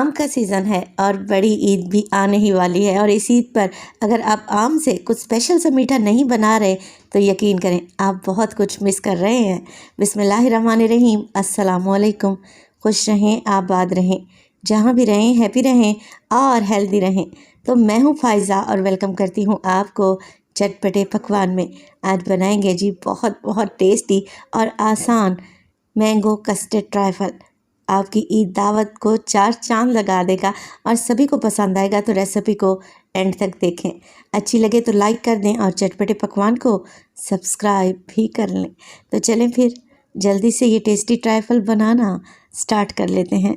आम का सीज़न है और बड़ी ईद भी आने ही वाली है और इस ईद पर अगर आप आम से कुछ स्पेशल सा मीठा नहीं बना रहे तो यकीन करें आप बहुत कुछ मिस कर रहे हैं। बिस्मिल्लाहिर्रहमानिर्रहीम, अस्सलामुअलैकुम। खुश रहें, आबाद रहें, जहाँ भी रहें हैप्पी रहें और हेल्दी रहें। तो मैं हूँ फ़ाइज़ा और वेलकम करती हूँ आपको चटपटे पकवान में। आज बनाएंगे जी बहुत बहुत टेस्टी और आसान मैंगो कस्टर्ड ट्राइफल। आपकी ईद दावत को चार चांद लगा देगा और सभी को पसंद आएगा। तो रेसिपी को एंड तक देखें, अच्छी लगे तो लाइक कर दें और चटपटे पकवान को सब्सक्राइब भी कर लें। तो चलें फिर जल्दी से ये टेस्टी ट्राइफल बनाना स्टार्ट कर लेते हैं।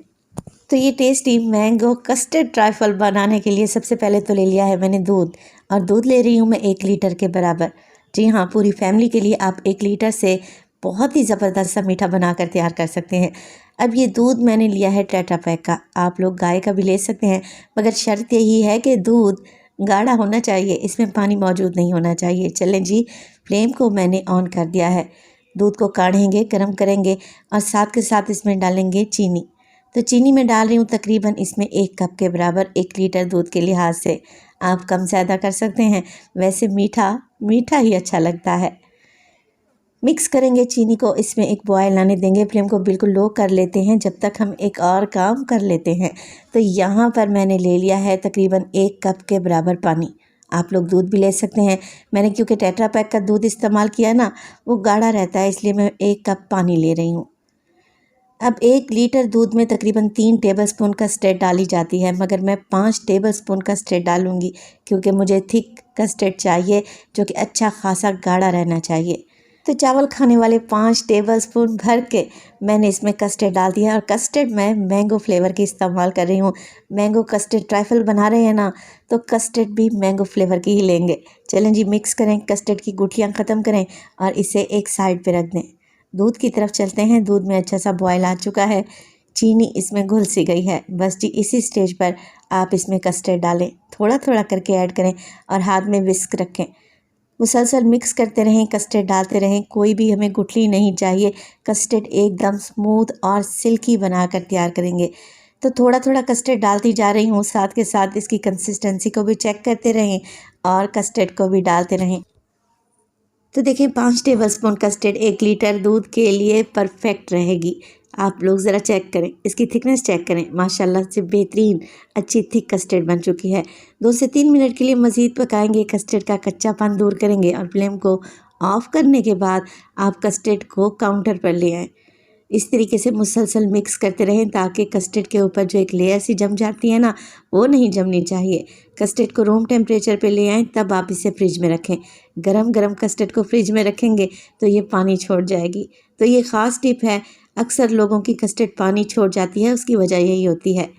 तो ये टेस्टी मैंगो कस्टर्ड ट्राइफल बनाने के लिए सबसे पहले तो ले लिया है मैंने दूध, और दूध ले रही हूँ मैं 1 लीटर के बराबर। जी हाँ, पूरी फैमिली के लिए आप 1 लीटर से बहुत ही ज़बरदस्त सा मीठा बनाकर तैयार कर सकते हैं। अब ये दूध मैंने लिया है टेट्रा पैक का, आप लोग गाय का भी ले सकते हैं, मगर शर्त यही है कि दूध गाढ़ा होना चाहिए, इसमें पानी मौजूद नहीं होना चाहिए। चलें जी, फ्लेम को मैंने ऑन कर दिया है। दूध को काढ़ेंगे, गर्म करेंगे और साथ के साथ इसमें डालेंगे चीनी। तो चीनी में डाल रही हूँ तकरीबन इसमें 1 कप के बराबर, 1 लीटर दूध के लिहाज से। आप कम ज़्यादा कर सकते हैं, वैसे मीठा मीठा ही अच्छा लगता है। मिक्स करेंगे चीनी को, इसमें एक बॉयल आने देंगे, फ्लेम को बिल्कुल लो कर लेते हैं जब तक हम एक और काम कर लेते हैं। तो यहाँ पर मैंने ले लिया है तकरीबन 1 कप के बराबर पानी। आप लोग दूध भी ले सकते हैं, मैंने क्योंकि टेट्रा पैक का दूध इस्तेमाल किया ना, वो गाढ़ा रहता है, इसलिए मैं 1 कप पानी ले रही हूँ। अब 1 लीटर दूध में तकरीबन 3 टेबलस्पून कस्टर्ड डाली जाती है, मगर मैं 5 टेबलस्पून कस्टर्ड डालूँगी क्योंकि मुझे थिक कस्टर्ड चाहिए जो कि अच्छा खासा गाढ़ा रहना चाहिए। तो चावल खाने वाले 5 टेबलस्पून भर के मैंने इसमें कस्टर्ड डाल दिया और कस्टर्ड मैं मैंगो फ्लेवर की इस्तेमाल कर रही हूँ। मैंगो कस्टर्ड ट्राइफल बना रहे हैं ना, तो कस्टर्ड भी मैंगो फ्लेवर की ही लेंगे। चलें जी, मिक्स करें, कस्टर्ड की गुठलियाँ ख़त्म करें और इसे एक साइड पे रख दें। दूध की तरफ चलते हैं। दूध में अच्छा सा बॉयल आ चुका है, चीनी इसमें घुल सी गई है। बस जी इसी स्टेज पर आप इसमें कस्टर्ड डालें, थोड़ा थोड़ा करके ऐड करें और हाथ में विस्क रखें। मुसलसल मिक्स करते रहें, कस्टर्ड डालते रहें, कोई भी हमें गुठली नहीं चाहिए। कस्टर्ड एकदम स्मूथ और सिल्की बनाकर तैयार करेंगे। तो थोड़ा थोड़ा कस्टर्ड डालती जा रही हूँ, साथ के साथ इसकी कंसिस्टेंसी को भी चेक करते रहें और कस्टर्ड को भी डालते रहें। तो देखें 5 टेबलस्पून कस्टर्ड 1 लीटर दूध के लिए परफेक्ट रहेगी। आप लोग ज़रा चेक करें, इसकी थिकनेस चेक करें, माशाल्लाह से बेहतरीन अच्छी थिक कस्टर्ड बन चुकी है। 2 से 3 मिनट के लिए मज़ीद पकाएंगे, कस्टर्ड का कच्चापन दूर करेंगे और फ्लेम को ऑफ़ करने के बाद आप कस्टर्ड को काउंटर पर ले आएँ। इस तरीके से मुसलसल मिक्स करते रहें ताकि कस्टर्ड के ऊपर जो एक लेयर सी जम जाती है ना, वो नहीं जमनी चाहिए। कस्टर्ड को रूम टेम्परेचर पे ले आएँ, तब आप इसे फ्रिज में रखें। गरम गरम कस्टर्ड को फ्रिज में रखेंगे तो ये पानी छोड़ जाएगी। तो ये ख़ास टिप है, अक्सर लोगों की कस्टर्ड पानी छोड़ जाती है, उसकी वजह यही होती है।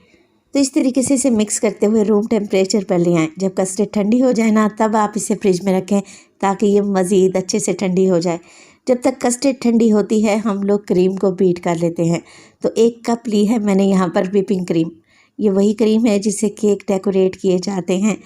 तो इस तरीके से इसे मिक्स करते हुए रूम टेम्परेचर पर ले आएँ। जब कस्टर्ड ठंडी हो जाए ना, तब आप इसे फ्रिज में रखें ताकि ये मज़ीद अच्छे से ठंडी हो जाए। जब तक कस्टर्ड ठंडी होती है हम लोग क्रीम को बीट कर लेते हैं। तो 1 कप ली है मैंने यहाँ पर व्हिपिंग क्रीम। ये वही क्रीम है जिससे केक डेकोरेट किए जाते हैं।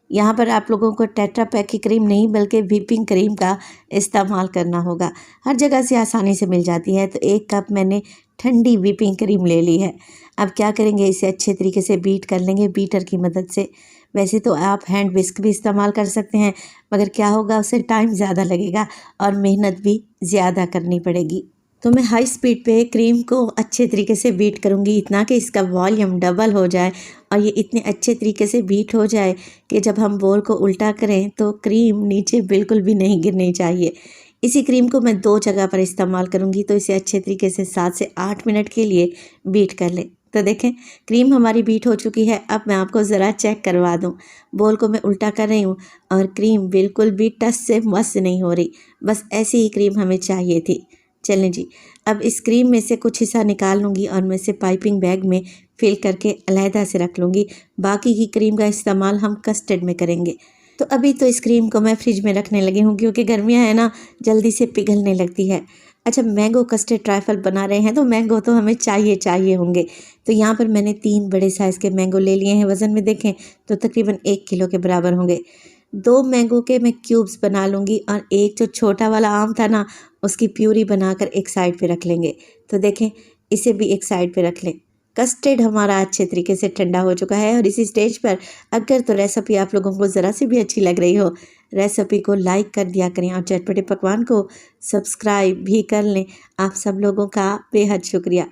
यहाँ पर आप लोगों को टेट्रा पैक की क्रीम नहीं बल्कि व्हिपिंग क्रीम का इस्तेमाल करना होगा, हर जगह से आसानी से मिल जाती है। तो 1 कप मैंने ठंडी व्हिपिंग क्रीम ले ली है। अब क्या करेंगे, इसे अच्छे तरीके से बीट कर लेंगे बीटर की मदद से। वैसे तो आप हैंड विस्क भी इस्तेमाल कर सकते हैं, मगर क्या होगा उससे टाइम ज़्यादा लगेगा और मेहनत भी ज़्यादा करनी पड़ेगी। तो मैं हाई स्पीड पे क्रीम को अच्छे तरीके से बीट करूँगी, इतना कि इसका वॉल्यूम डबल हो जाए और ये इतने अच्छे तरीके से बीट हो जाए कि जब हम बोल को उल्टा करें तो क्रीम नीचे बिल्कुल भी नहीं गिरनी चाहिए। इसी क्रीम को मैं 2 जगह पर इस्तेमाल करूँगी, तो इसे अच्छे तरीके से 7 से 8 मिनट के लिए बीट कर लें। तो देखें क्रीम हमारी बीट हो चुकी है। अब मैं आपको ज़रा चेक करवा दूं। बोल को मैं उल्टा कर रही हूं और क्रीम बिल्कुल भी टच से मस नहीं हो रही, बस ऐसी ही क्रीम हमें चाहिए थी। चलें जी, अब इस क्रीम में से कुछ हिस्सा निकाल लूँगी और मैं इसे पाइपिंग बैग में फिल करके अलहदा से रख लूँगी। बाकी की क्रीम का इस्तेमाल हम कस्टर्ड में करेंगे। तो अभी तो इस क्रीम को मैं फ्रिज में रखने लगी हूँ क्योंकि गर्मियाँ हैं ना, जल्दी से पिघलने लगती है। अच्छा, मैंगो कस्टर्ड ट्राइफल बना रहे हैं तो मैंगो तो हमें चाहिए होंगे। तो यहाँ पर मैंने 3 बड़े साइज़ के मैंगो ले लिए हैं। वज़न में देखें तो तकरीबन 1 किलो के बराबर होंगे। 2 मैंगो के मैं क्यूब्स बना लूँगी और एक जो छोटा वाला आम था ना, उसकी प्यूरी बनाकर एक साइड पे रख लेंगे। तो देखें इसे भी एक साइड पे रख लें। कस्टर्ड हमारा अच्छे तरीके से ठंडा हो चुका है और इसी स्टेज पर अगर तो रेसिपी आप लोगों को ज़रा सी भी अच्छी लग रही हो, रेसिपी को लाइक कर दिया करें और चटपटे पकवान को सब्सक्राइब भी कर लें। आप सब लोगों का बेहद शुक्रिया।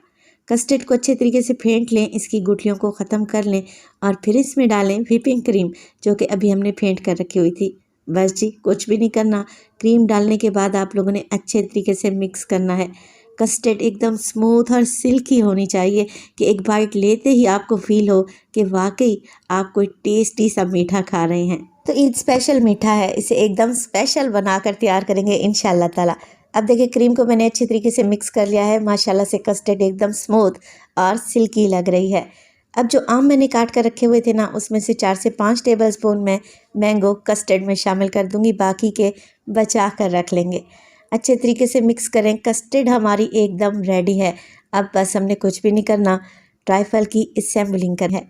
कस्टर्ड को अच्छे तरीके से फेंट लें, इसकी गुठलियों को ख़त्म कर लें और फिर इसमें डालें व्हिपिंग क्रीम जो कि अभी हमने फेंट कर रखी हुई थी। बस जी, कुछ भी नहीं करना। क्रीम डालने के बाद आप लोगों ने अच्छे तरीके से मिक्स करना है। कस्टर्ड एकदम स्मूथ और सिल्की होनी चाहिए कि एक बाइट लेते ही आपको फील हो कि वाकई आप कोई टेस्टी सा मीठा खा रहे हैं। तो ईद स्पेशल मीठा है, इसे एकदम स्पेशल बनाकर तैयार करेंगे इंशाल्लाह ताला। अब देखिए क्रीम को मैंने अच्छे तरीके से मिक्स कर लिया है। माशाल्लाह से कस्टर्ड एकदम स्मूथ और सिल्की लग रही है। अब जो आम मैंने काट कर रखे हुए थे ना, उसमें से 4 से 5 टेबलस्पून मैं मैंगो कस्टर्ड में शामिल कर दूंगी, बाकी के बचा कर रख लेंगे। अच्छे तरीके से मिक्स करें। कस्टर्ड हमारी एकदम रेडी है। अब बस हमने कुछ भी नहीं करना, ट्राइफल की असेंबलिंग कर है।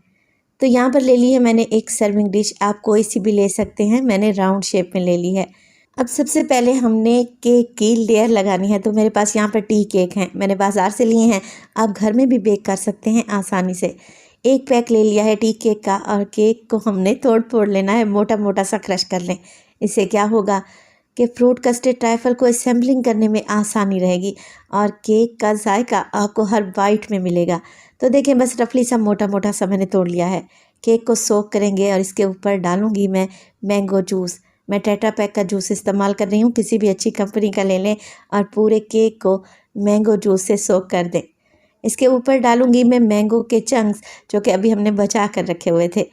तो यहाँ पर ले ली है मैंने एक सर्विंग डिश, आप कोई सी भी ले सकते हैं, मैंने राउंड शेप में ले ली है। अब सबसे पहले हमने केक की लेयर लगानी है। तो मेरे पास यहाँ पर टी केक हैं, मैंने बाज़ार से लिए हैं, आप घर में भी बेक कर सकते हैं आसानी से। एक पैक ले लिया है टी केक का और केक को हमने तोड़ फोड़ लेना है, मोटा मोटा सा क्रश कर लें। इससे क्या होगा कि फ्रूट कस्टर्ड ट्राइफल को असेंबलिंग करने में आसानी रहेगी और केक का जायका आपको हर बाइट में मिलेगा। तो देखें बस रफली सा मोटा मोटा सा मैंने तोड़ लिया है। केक को सोक करेंगे और इसके ऊपर डालूंगी मैं मैंगो जूस। मैं टेट्रा पैक का जूस इस्तेमाल कर रही हूँ, किसी भी अच्छी कंपनी का ले लें और पूरे केक को मैंगो जूस से सोक कर दें। इसके ऊपर डालूंगी मैं मैंगो के चंक्स जो कि अभी हमने बचा कर रखे हुए थे।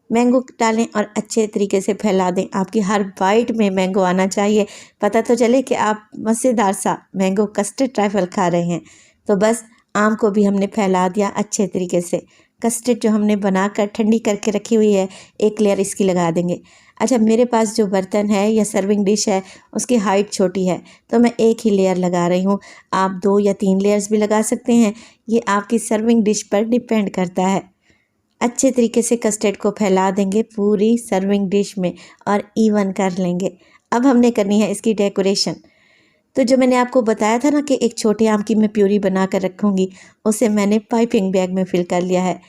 मैंगो डालें और अच्छे तरीके से फैला दें। आपकी हर बाइट में मैंगो आना चाहिए, पता तो चले कि आप मज़ेदार सा मैंगो कस्टर्ड ट्राइफल खा रहे हैं। तो बस आम को भी हमने फैला दिया अच्छे तरीके से। कस्टर्ड जो हमने बनाकर ठंडी करके रखी हुई है, एक लेयर इसकी लगा देंगे। अच्छा, मेरे पास जो बर्तन है या सर्विंग डिश है उसकी हाइट छोटी है तो मैं एक ही लेयर लगा रही हूँ। आप 2 या 3 लेयर्स भी लगा सकते हैं, ये आपकी सर्विंग डिश पर डिपेंड करता है। अच्छे तरीके से कस्टर्ड को फैला देंगे पूरी सर्विंग डिश में और इवन कर लेंगे। अब हमने करनी है इसकी डेकोरेशन। तो जो मैंने आपको बताया था ना कि एक छोटे आम की मैं प्यूरी बना कर रखूँगी, उसे मैंने पाइपिंग बैग में फिल कर लिया है।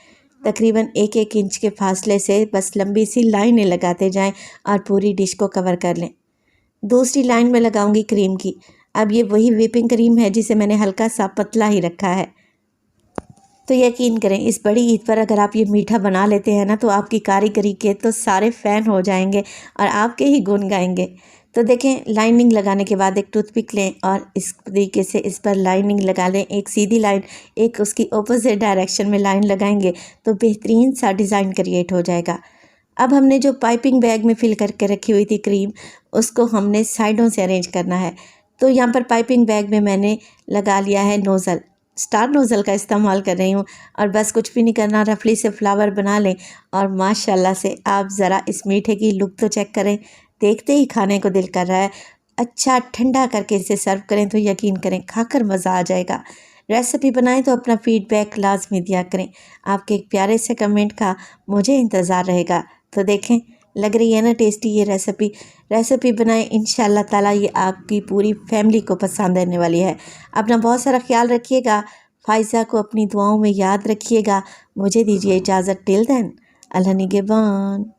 तकरीबन 1-1 इंच के फासले से बस लंबी सी लाइनें लगाते जाएं और पूरी डिश को कवर कर लें। दूसरी लाइन में लगाऊंगी क्रीम की। अब ये वही व्हिपिंग क्रीम है जिसे मैंने हल्का सा पतला ही रखा है। तो यकीन करें इस बड़ी ईद पर अगर आप ये मीठा बना लेते हैं ना, तो आपकी कारीगरी के तो सारे फ़ैन हो जाएंगे और आपके ही गुण गाएंगे। तो देखें, लाइनिंग लगाने के बाद एक टूथपिक लें और इस तरीके से इस पर लाइनिंग लगा लें। एक सीधी लाइन, एक उसकी ऑपोजिट डायरेक्शन में लाइन लगाएंगे तो बेहतरीन सा डिज़ाइन क्रिएट हो जाएगा। अब हमने जो पाइपिंग बैग में फिल करके रखी हुई थी क्रीम, उसको हमने साइडों से अरेंज करना है। तो यहाँ पर पाइपिंग बैग में मैंने लगा लिया है नोज़ल, स्टार नोज़ल का इस्तेमाल कर रही हूँ और बस कुछ भी नहीं करना, रफली से फ्लावर बना लें और माशाल्लाह से आप ज़रा इस मीठे की लुक तो चेक करें, देखते ही खाने को दिल कर रहा है। अच्छा ठंडा करके इसे सर्व करें तो यकीन करें खाकर मज़ा आ जाएगा। रेसिपी बनाएं तो अपना फीडबैक लाजमी दिया करें, आपके एक प्यारे से कमेंट का मुझे इंतज़ार रहेगा। तो देखें, लग रही है ना टेस्टी ये रेसिपी बनाएं, इंशाल्लाह ताला ये आपकी पूरी फैमिली को पसंद आने वाली है। अपना बहुत सारा ख्याल रखिएगा, फ़ाइज़ा को अपनी दुआओं में याद रखिएगा। मुझे दीजिए इजाज़त, टिल देन, अल्लाह निगहबान।